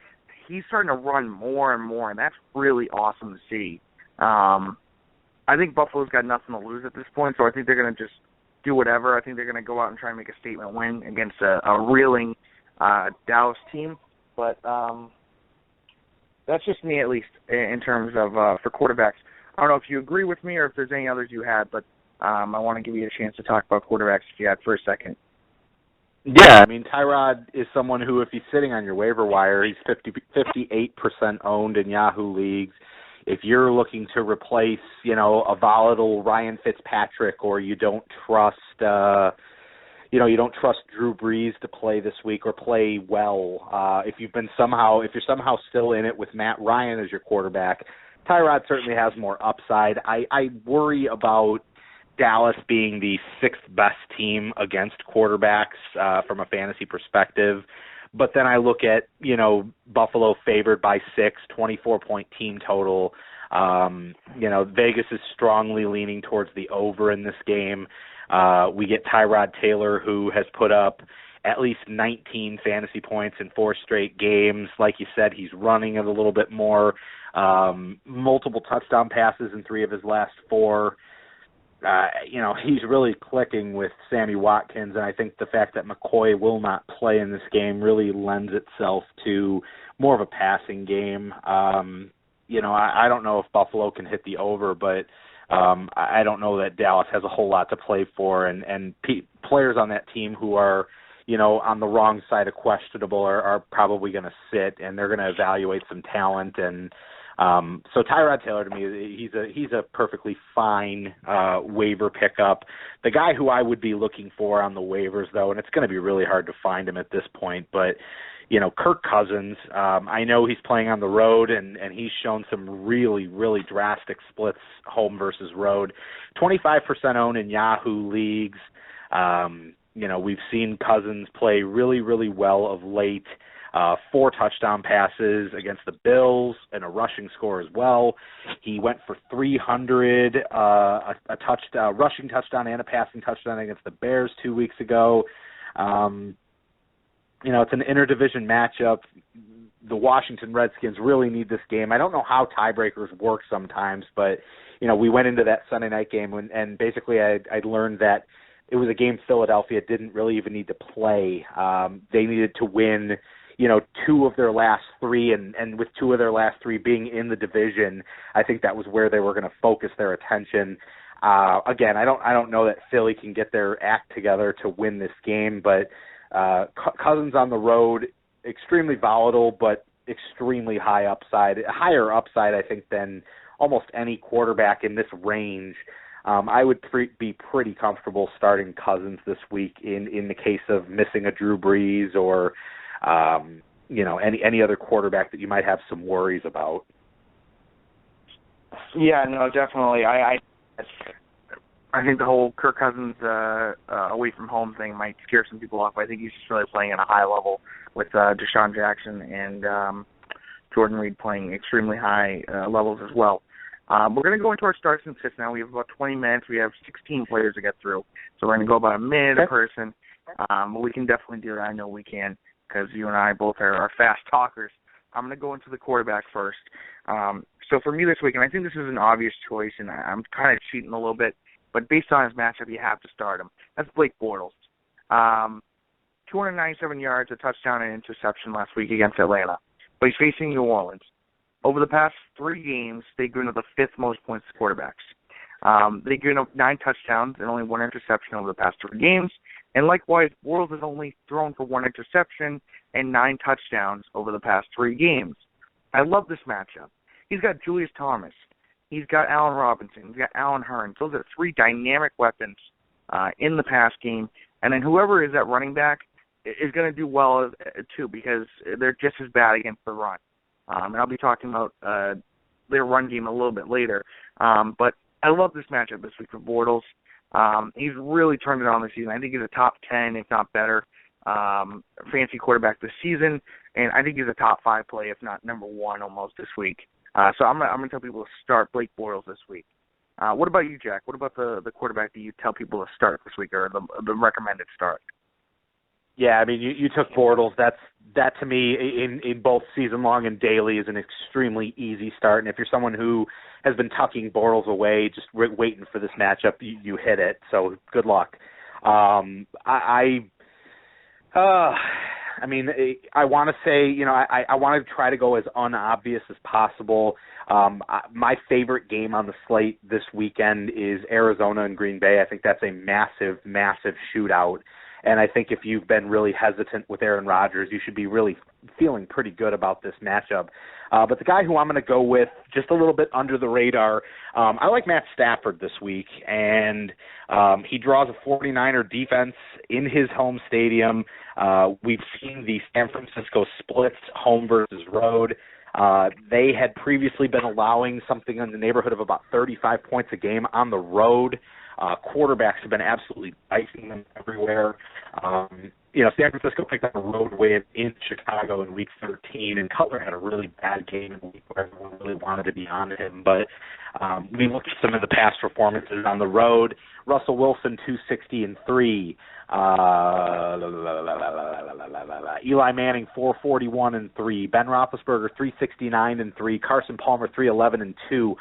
he's starting to run more and more, and that's really awesome to see. I think Buffalo's got nothing to lose at this point, so I think they're going to just do whatever. I think they're going to go out and try and make a statement win against a reeling Dallas team. But that's just me, at least, in terms of for quarterbacks. I don't know if you agree with me or if there's any others you had, but I want to give you a chance to talk about quarterbacks if you had for a second. Yeah, I mean, Tyrod is someone who, if he's sitting on your waiver wire, he's 58% owned in Yahoo leagues. If you're looking to replace, a volatile Ryan Fitzpatrick, or you don't trust, you don't trust Drew Brees to play this week or play well, if you're somehow still in it with Matt Ryan as your quarterback, Tyrod certainly has more upside. I worry about Dallas being the 6th best team against quarterbacks from a fantasy perspective. But then I look at, Buffalo favored by 6, 24-point team total. Vegas is strongly leaning towards the over in this game. We get Tyrod Taylor, who has put up at least 19 fantasy points in 4 straight games. Like you said, he's running it a little bit more. Multiple touchdown passes in 3 of his last 4. He's really clicking with Sammy Watkins, and I think the fact that McCoy will not play in this game really lends itself to more of a passing game. I don't know if Buffalo can hit the over, but I don't know that Dallas has a whole lot to play for, and players on that team who are, on the wrong side of questionable are probably going to sit, and they're going to evaluate some talent. And so Tyrod Taylor, to me, he's a perfectly fine waiver pickup. The guy who I would be looking for on the waivers, though, and it's going to be really hard to find him at this point, but Kirk Cousins, I know he's playing on the road, and he's shown some really, really drastic splits home versus road. 25% owned in Yahoo leagues. We've seen Cousins play really, really well of late. 4 touchdown passes against the Bills and a rushing score as well. He went for 300, a rushing touchdown and a passing touchdown against the Bears 2 weeks ago. It's an interdivision matchup. The Washington Redskins really need this game. I don't know how tiebreakers work sometimes, but, we went into that Sunday night game and basically I'd learned that it was a game Philadelphia didn't really even need to play. They needed to win, 2 of their last 3, and with 2 of their last 3 being in the division, I think that was where they were going to focus their attention. Again, I don't know that Philly can get their act together to win this game, but Cousins on the road, extremely volatile, but extremely higher upside, I think, than almost any quarterback in this range. I would be pretty comfortable starting Cousins this week in the case of missing a Drew Brees or, any other quarterback that you might have some worries about. Yeah, no, definitely. I think the whole Kirk Cousins away from home thing might scare some people off. I think he's just really playing at a high level with Deshaun Jackson and Jordan Reed playing extremely high levels as well. We're going to go into our starts and sits now. We have about 20 minutes. We have 16 players to get through. So we're going to go about a minute a person. But we can definitely do that. I know we can because you and I both are fast talkers. I'm going to go into the quarterback first. So for me this week, and I think this is an obvious choice, and I'm kind of cheating a little bit, but based on his matchup, you have to start him. That's Blake Bortles. 297 yards, a touchdown, and interception last week against Atlanta. But he's facing New Orleans. Over the past 3 games, they've given up the 5th most points to quarterbacks. They've given up 9 touchdowns and only 1 interception over the past 3 games. And likewise, Bortles has only thrown for 1 interception and 9 touchdowns over the past 3 games. I love this matchup. He's got Julius Thomas. He's got Allen Robinson. He's got Allen Hurns. Those are 3 dynamic weapons in the pass game. And then whoever is at running back is going to do well, too, because they're just as bad against the run. And I'll be talking about their run game a little bit later. But I love this matchup this week for Bortles. He's really turned it on this season. I think he's a top 10, if not better, fantasy quarterback this season. And I think he's a top 5 play, if not number 1 almost this week. So I'm gonna tell people to start Blake Bortles this week. What about you, Jack? What about the quarterback that you tell people to start this week, or the recommended start? Yeah, I mean, you took Bortles. That to me, in both season long and daily, is an extremely easy start. And if you're someone who has been tucking Bortles away, just waiting for this matchup, you hit it. So good luck. I mean, I want to say, I want to try to go as unobvious as possible. My favorite game on the slate this weekend is Arizona and Green Bay. I think that's a massive, massive shootout. And I think if you've been really hesitant with Aaron Rodgers, you should be really feeling pretty good about this matchup. But the guy who I'm going to go with, just a little bit under the radar, I like Matt Stafford this week. And he draws a 49er defense in his home stadium. We've seen the San Francisco splits, home versus road. They had previously been allowing something in the neighborhood of about 35 points a game on the road. Quarterbacks have been absolutely dicing them everywhere. San Francisco picked up a road win in Chicago in Week 13, and Cutler had a really bad game in the week where everyone really wanted to be on him. But we looked at some of the past performances on the road. Russell Wilson, 260-3. Eli Manning, 441-3. Ben Roethlisberger, 369-3. Carson Palmer, 311-2.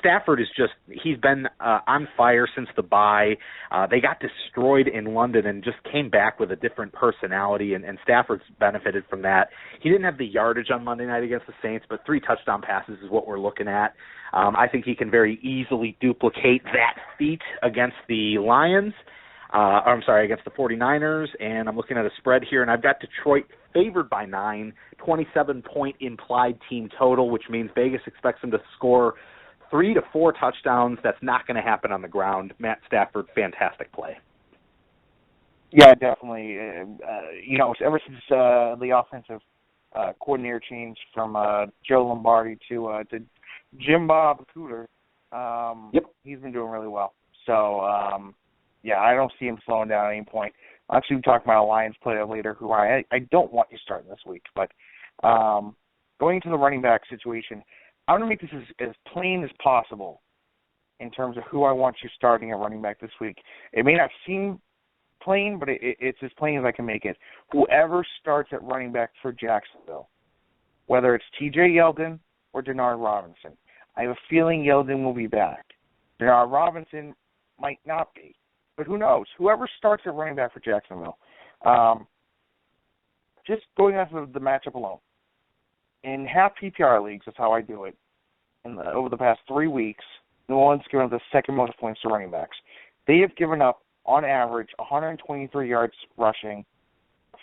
Stafford he's been on fire since the bye. They got destroyed in London and just came back with a different personality, and Stafford's benefited from that. He didn't have the yardage on Monday night against the Saints, but 3 touchdown passes is what we're looking at. I think he can very easily duplicate that feat against the Lions. Against the 49ers, and I'm looking at a spread here, and I've got Detroit favored by 9, 27-point implied team total, which means Vegas expects them to score 3 to 4 touchdowns. That's not going to happen on the ground. Matt Stafford, fantastic play. Yeah, definitely. Ever since the offensive coordinator changed from Joe Lombardi to Jim Bob Cooter, he's been doing really well. So, I don't see him slowing down at any point. I'll actually talk about a Lions player later who I don't want you starting this week. But going to the running back situation, I'm going to make this as plain as possible in terms of who I want you starting at running back this week. It may not seem plain, but it's as plain as I can make it. Whoever starts at running back for Jacksonville, whether it's T.J. Yeldon or Denard Robinson, I have a feeling Yeldon will be back. Denard Robinson might not be, but who knows? Whoever starts at running back for Jacksonville, just going off of the matchup alone, in half PPR leagues, that's how I do it. Over the past 3 weeks, New Orleans has given up the second most points to running backs. They have given up, on average, 123 yards rushing,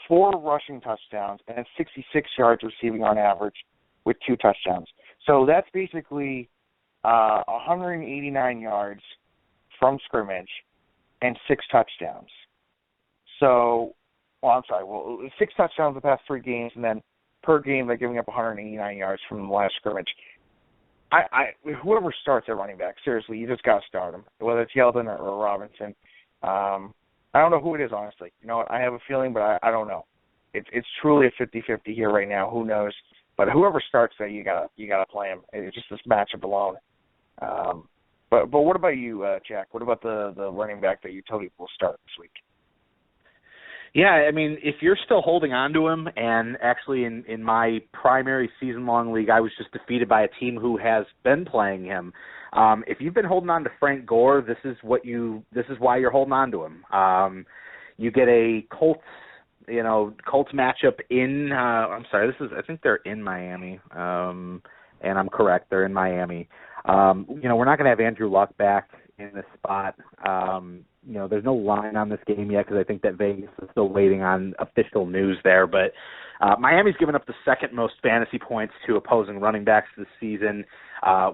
4 rushing touchdowns, and 66 yards receiving on average with 2 touchdowns. So that's basically 189 yards from scrimmage and 6 touchdowns. So, 6 touchdowns the past 3 games, and then per game they're giving up 189 yards from the last scrimmage. Whoever starts at running back, seriously, you just got to start them, whether it's Yeldon or Robinson. I don't know who it is, honestly. You know what? I have a feeling, but I don't know. It's truly a 50-50 here right now. Who knows? But whoever starts there, you gotta play him. It's just this matchup alone. But what about you, Jack? What about the running back that you told people will start this week? Yeah, I mean, if you're still holding on to him, and actually in my primary season-long league, I was just defeated by a team who has been playing him. If you've been holding on to Frank Gore, this is why you're holding on to him. You get a Colts matchup in. I think they're in Miami, and I'm correct, they're in Miami. We're not going to have Andrew Luck back in this spot. There's no line on this game yet because I think that Vegas is still waiting on official news there. But Miami's given up the second most fantasy points to opposing running backs this season.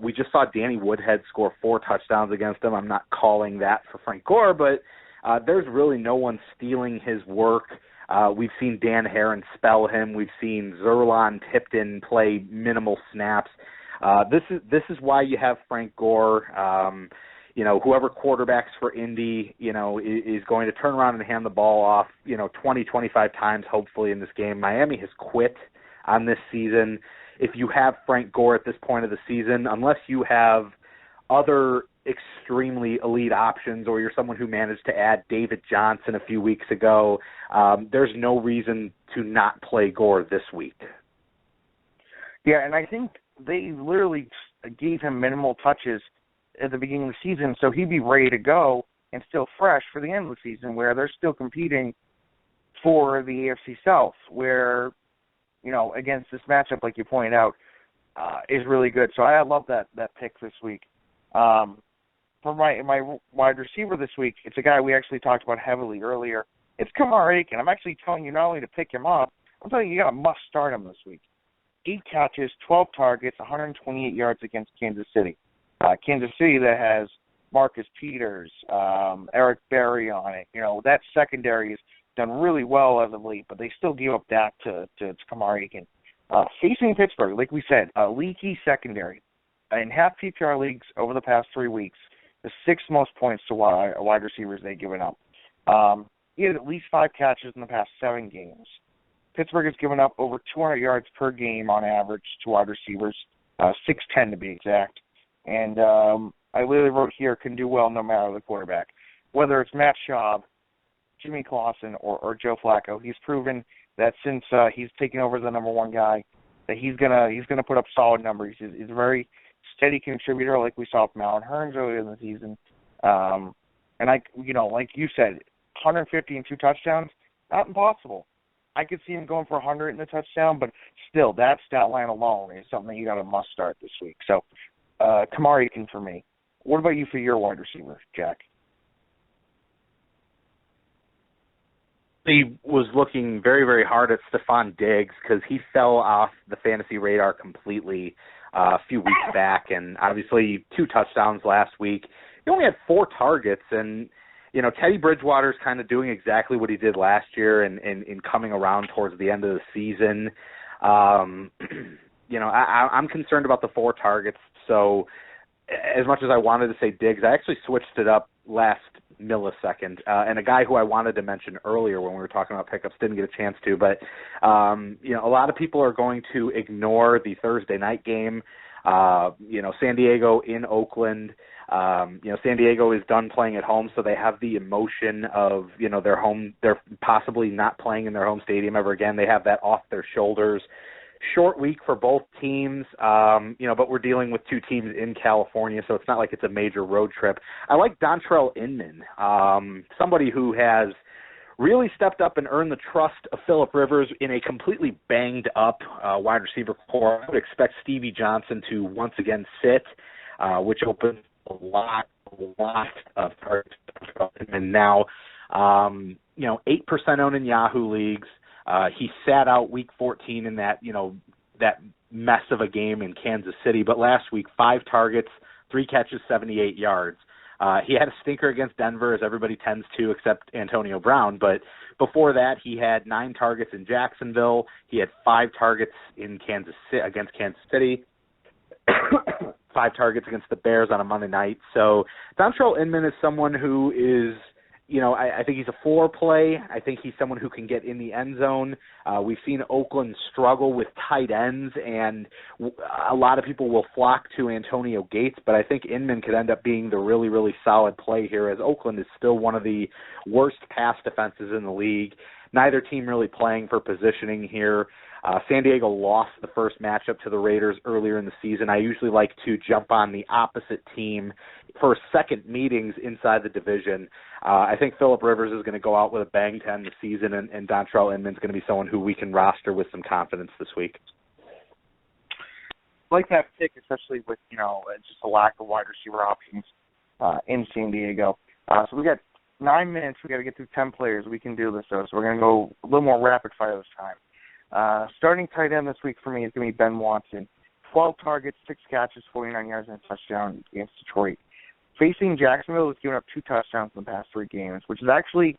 We just saw Danny Woodhead score 4 touchdowns against them. I'm not calling that for Frank Gore, but there's really no one stealing his work. We've seen Dan Herron spell him. We've seen Zerlon Tipton play minimal snaps. This is why you have Frank Gore. Whoever quarterbacks for Indy, is going to turn around and hand the ball off, 20, 25 times, hopefully, in this game. Miami has quit on this season. If you have Frank Gore at this point of the season, unless you have other extremely elite options or you're someone who managed to add David Johnson a few weeks ago, there's no reason to not play Gore this week. Yeah, and I think they literally gave him minimal touches at the beginning of the season, so he'd be ready to go and still fresh for the end of the season, where they're still competing for the AFC South, where, against this matchup, like you pointed out, is really good. So I love that pick this week. For my wide receiver this week, it's a guy we actually talked about heavily earlier. It's Kamar Aiken. I'm actually telling you not only to pick him up, I'm telling you got to must start him this week. 8 catches, 12 targets, 128 yards against Kansas City. Kansas City that has Marcus Peters, Eric Berry on it. That secondary has done really well as of late, but they still give up that to Kamar Aiken. Facing Pittsburgh, like we said, a leaky secondary. In half PPR leagues over the past 3 weeks, the 6th most points to wide receivers they've given up. He had at least 5 catches in the past 7 games. Pittsburgh has given up over 200 yards per game on average to wide receivers, 610 to be exact. And I literally wrote here, can do well no matter the quarterback. Whether it's Matt Schaub, Jimmy Clausen, or Joe Flacco, he's proven that since he's taken over the number 1 guy, that he's gonna put up solid numbers. He's a very steady contributor, like we saw from Alan Hearns earlier in the season. And like you said, 150 and 2 touchdowns, not impossible. I could see him going for 100 in the touchdown, but still, that stat line alone is something you got to must start this week. So, Kamar Aiken for me. What about you for your wide receiver, Jack? He was looking very, very hard at Stephon Diggs because he fell off the fantasy radar completely a few weeks back, and obviously 2 touchdowns last week. He only had 4 targets, and Teddy Bridgewater's kind of doing exactly what he did last year and coming around towards the end of the season. I'm concerned about the 4 targets. So as much as I wanted to say Diggs, I actually switched it up last millisecond. And a guy who I wanted to mention earlier when we were talking about pickups, didn't get a chance to, but a lot of people are going to ignore the Thursday night game. San Diego in Oakland. San Diego is done playing at home, so they have the emotion of, they're possibly not playing in their home stadium ever again. They have that off their shoulders. Short week for both teams, but we're dealing with two teams in California, so it's not like it's a major road trip. I like Dontrell Inman, somebody who has really stepped up and earned the trust of Phillip Rivers in a completely banged-up wide receiver core. I would expect Stevie Johnson to once again sit, which opens a lot of targets. And now, 8% owned in Yahoo leagues. He sat out week 14 in that mess of a game in Kansas City, but last week, 5 targets, 3 catches, 78 yards. He had a stinker against Denver, as everybody tends to, except Antonio Brown. But before that, he had 9 targets in Jacksonville. He had 5 targets against Kansas City, 5 targets against the Bears on a Monday night. So Dontrell Inman is someone who is, I think he's a floor play. I think he's someone who can get in the end zone. We've seen Oakland struggle with tight ends, and a lot of people will flock to Antonio Gates, but I think Inman could end up being the really, really solid play here, as Oakland is still one of the worst pass defenses in the league. Neither team really playing for positioning here. San Diego lost the first matchup to the Raiders earlier in the season. I usually like to jump on the opposite team for second meetings inside the division. I think Phillip Rivers is going to go out with a bang to end the season, and Dontrell Inman is going to be someone who we can roster with some confidence this week. I like that pick, especially with, just a lack of wide receiver options in San Diego. So we got 9 minutes. We got to get through 10 players. We can do this, though. So we're going to go a little more rapid fire this time. Starting tight end this week for me is going to be Ben Watson. 12 targets, 6 catches, 49 yards, and a touchdown against Detroit. Facing Jacksonville, has given up 2 touchdowns in the past 3 games, which has actually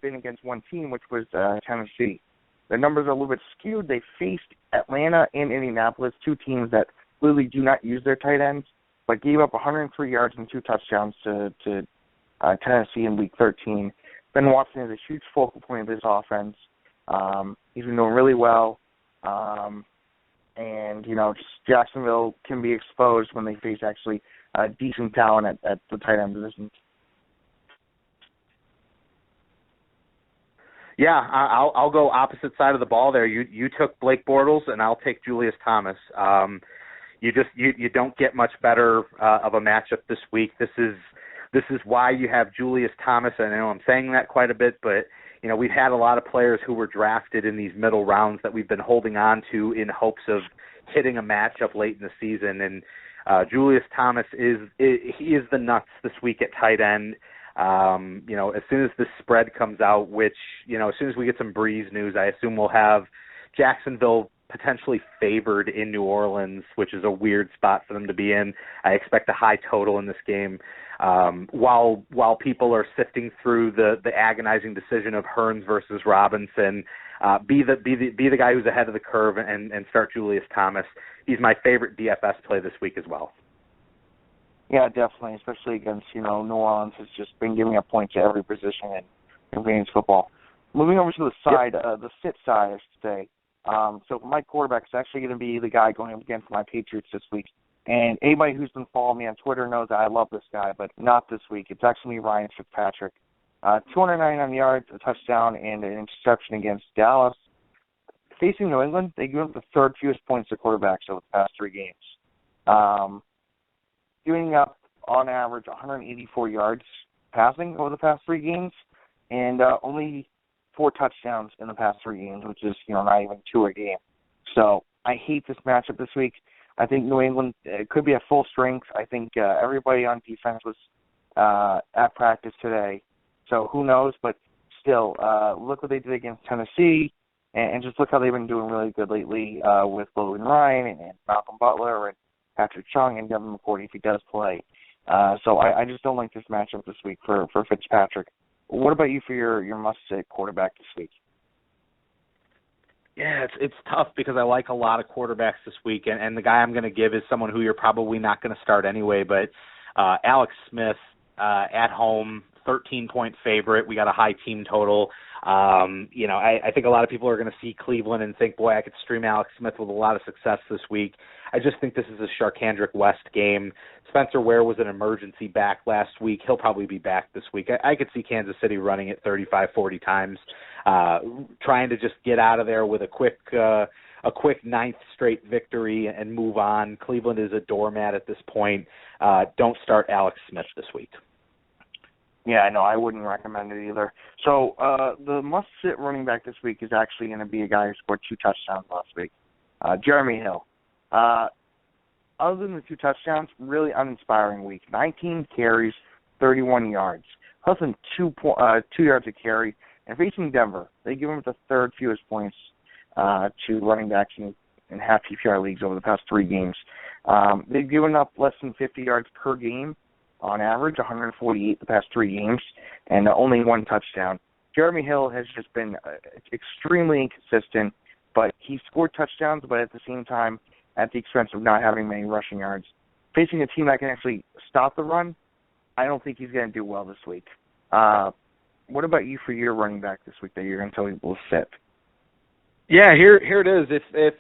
been against one team, which was Tennessee. Their numbers are a little bit skewed. They faced Atlanta and Indianapolis, 2 teams that really do not use their tight ends, but gave up 103 yards and 2 touchdowns to Tennessee in Week 13. Ben Watson is a huge focal point of this offense. He's been doing really well. And, just Jacksonville can be exposed when they face actually decent talent at the tight end position. Yeah, I'll go opposite side of the ball there. You took Blake Bortles, and I'll take Julius Thomas. You don't get much better of a matchup this week. This is why you have Julius Thomas. I know I'm saying that quite a bit, but we've had a lot of players who were drafted in these middle rounds that we've been holding on to in hopes of hitting a matchup late in the season. And Julius Thomas is the nuts this week at tight end. As soon as this spread comes out, which, as soon as we get some Breeze news, I assume we'll have Jacksonville potentially favored in New Orleans, which is a weird spot for them to be in. I expect a high total in this game. While people are sifting through the agonizing decision of Hearns versus Robinson, be the guy who's ahead of the curve and start Julius Thomas. He's my favorite DFS play this week as well. Yeah, definitely, especially against, New Orleans has just been giving up points at every position in Canadian football. Moving over to the side, the sit side, I should say. So my quarterback is actually going to be the guy going up against my Patriots this week. And anybody who's been following me on Twitter knows that I love this guy, but not this week. It's actually Ryan Fitzpatrick. 299 yards, a touchdown, and an interception against Dallas. Facing New England, they give up the 3rd fewest points to quarterbacks over the past 3 games. Giving up, on average, 184 yards passing over the past 3 games, and only 4 touchdowns in the past 3 games, which is, not even 2 a game. So I hate this matchup this week. I think New England could be at full strength. I think everybody on defense was at practice today. So who knows? But still, look what they did against Tennessee, and just look how they've been doing really good lately with Logan Ryan and Malcolm Butler and Patrick Chung and Devin McCourty if he does play. So I just don't like this matchup this week for Fitzpatrick. What about you for your must-sit quarterback this week? Yeah, it's tough because I like a lot of quarterbacks this week, and the guy I'm going to give is someone who you're probably not going to start anyway, but Alex Smith at home 13-point favorite. We got a high team total. I think a lot of people are going to see Cleveland and think, boy, I could stream Alex Smith with a lot of success this week. I just think this is a Sharkhandrick West game. Spencer Ware was an emergency back last week. He'll probably be back this week. I could see Kansas City running it 35, 40 times, trying to just get out of there with a quick ninth straight victory and move on. Cleveland is a doormat at this point. Don't start Alex Smith this week. Yeah, no, I wouldn't recommend it either. So the must-sit running back this week is actually going to be a guy who scored 2 touchdowns last week, Jeremy Hill. Other than the 2 touchdowns, really uninspiring week. 19 carries, 31 yards. Less than 2 yards a carry. And facing Denver, they give him the 3rd fewest points to running backs in half PPR leagues over the past 3 games. They've given up less than 50 yards per game on average, 148 the past 3 games, and only 1 touchdown. Jeremy Hill has just been extremely inconsistent, but he scored touchdowns, but at the same time, at the expense of not having many rushing yards. Facing a team that can actually stop the run, I don't think he's going to do well this week. What about you for your running back this week that you're going to tell people to sit? Yeah, here it is. It's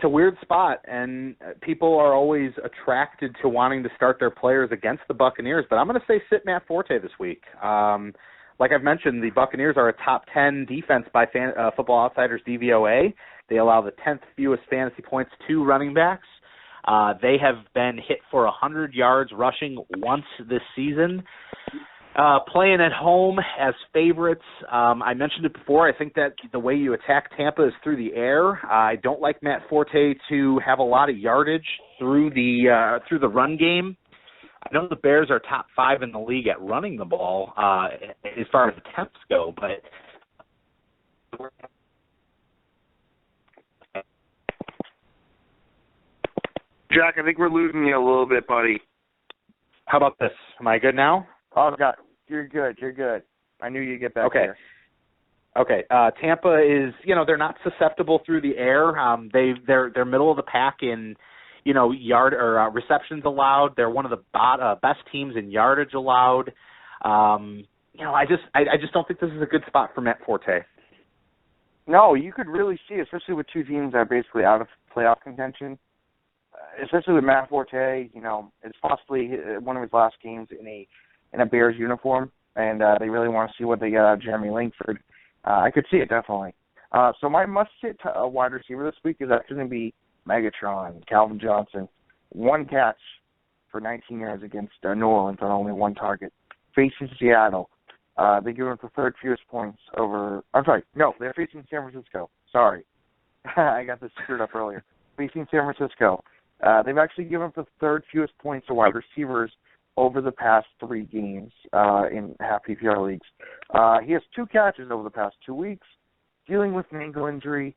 a weird spot, and people are always attracted to wanting to start their players against the Buccaneers, but I'm going to say sit Matt Forte this week. Like I've mentioned, the Buccaneers are a top 10 defense by Football Outsiders DVOA. They allow the 10th fewest fantasy points to running backs. They have been hit for 100 yards rushing once this season. Playing at home as favorites, I mentioned it before, I think that the way you attack Tampa is through the air. I don't like Matt Forte to have a lot of yardage through the run game. I know the Bears are top 5 in the league at running the ball as far as attempts go, but Jack, I think we're losing you a little bit, buddy. How about this? Am I good now? Oh, God. You're good. I knew you'd get back there. Okay. Tampa is, they're not susceptible through the air. They're middle of the pack in, yard or receptions allowed. They're one of the best teams in yardage allowed. I just don't think this is a good spot for Matt Forte. No, you could really see, especially with 2 teams that are basically out of playoff contention. Especially with Matt Forte, it's possibly one of his last games in a Bears uniform, and they really want to see what they get out of Jeremy Langford. I could see it, definitely. So my must-sit wide receiver this week is actually going to be Megatron, Calvin Johnson. 1 catch for 19 yards against New Orleans on only 1 target. Facing Seattle, they give him the 3rd fewest points over – they're facing San Francisco. Sorry. I got this screwed up earlier. Facing San Francisco. They've actually given up the 3rd fewest points to wide receivers over the past 3 games in half PPR leagues. He has 2 catches over the past 2 weeks, dealing with an ankle injury.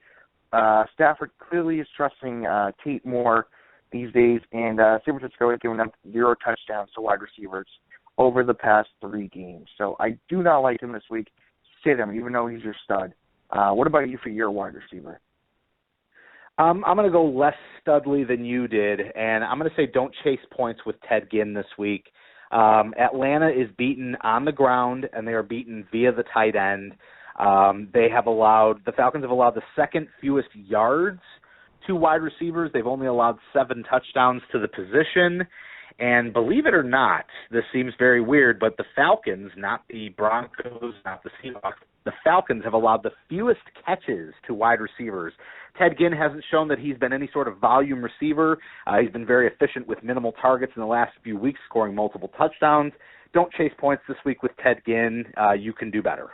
Stafford clearly is trusting Tate more these days, and San Francisco has given up 0 touchdowns to wide receivers over the past 3 games. So I do not like him this week. Sit him, even though he's your stud. What about you for your wide receiver? I'm going to go less studly than you did, and I'm going to say don't chase points with Ted Ginn this week. Atlanta is beaten on the ground, and they are beaten via the tight end. The Falcons have allowed the 2nd fewest yards to wide receivers. They've only allowed 7 touchdowns to the position. And believe it or not, this seems very weird, but the Falcons, not the Broncos, not the Seahawks, the Falcons have allowed the fewest catches to wide receivers. Ted Ginn hasn't shown that he's been any sort of volume receiver. He's been very efficient with minimal targets in the last few weeks, scoring multiple touchdowns. Don't chase points this week with Ted Ginn. You can do better.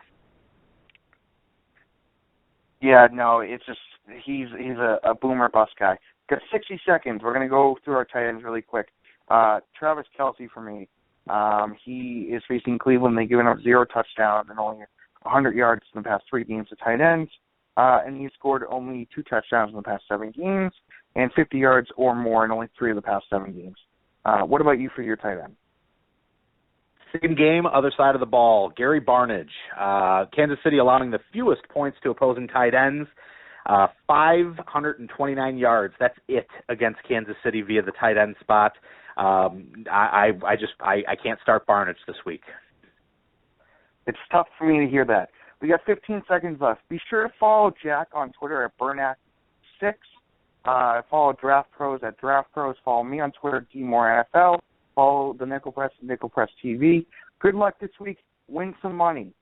Yeah, no, it's just he's a boomer bust guy. Got 60 seconds. We're going to go through our tight ends really quick. Travis Kelce for me. He is facing Cleveland. They've given up 0 touchdowns and only 100 yards in the past 3 games to tight ends. And he scored only 2 touchdowns in the past 7 games and 50 yards or more in only 3 of the past 7 games. What about you for your tight end? Same game, other side of the ball. Gary Barnidge. Kansas City allowing the fewest points to opposing tight ends. 529 yards. That's it against Kansas City via the tight end spot. I can't start Barnage this week. It's tough for me to hear that. We got 15 seconds left. Be sure to follow Jack on Twitter at Biernacki6. Follow DraftPros at DraftPros. Follow me on Twitter at DMoreNFL. Follow the Nickel Press at Nickel Press TV. Good luck this week. Win some money.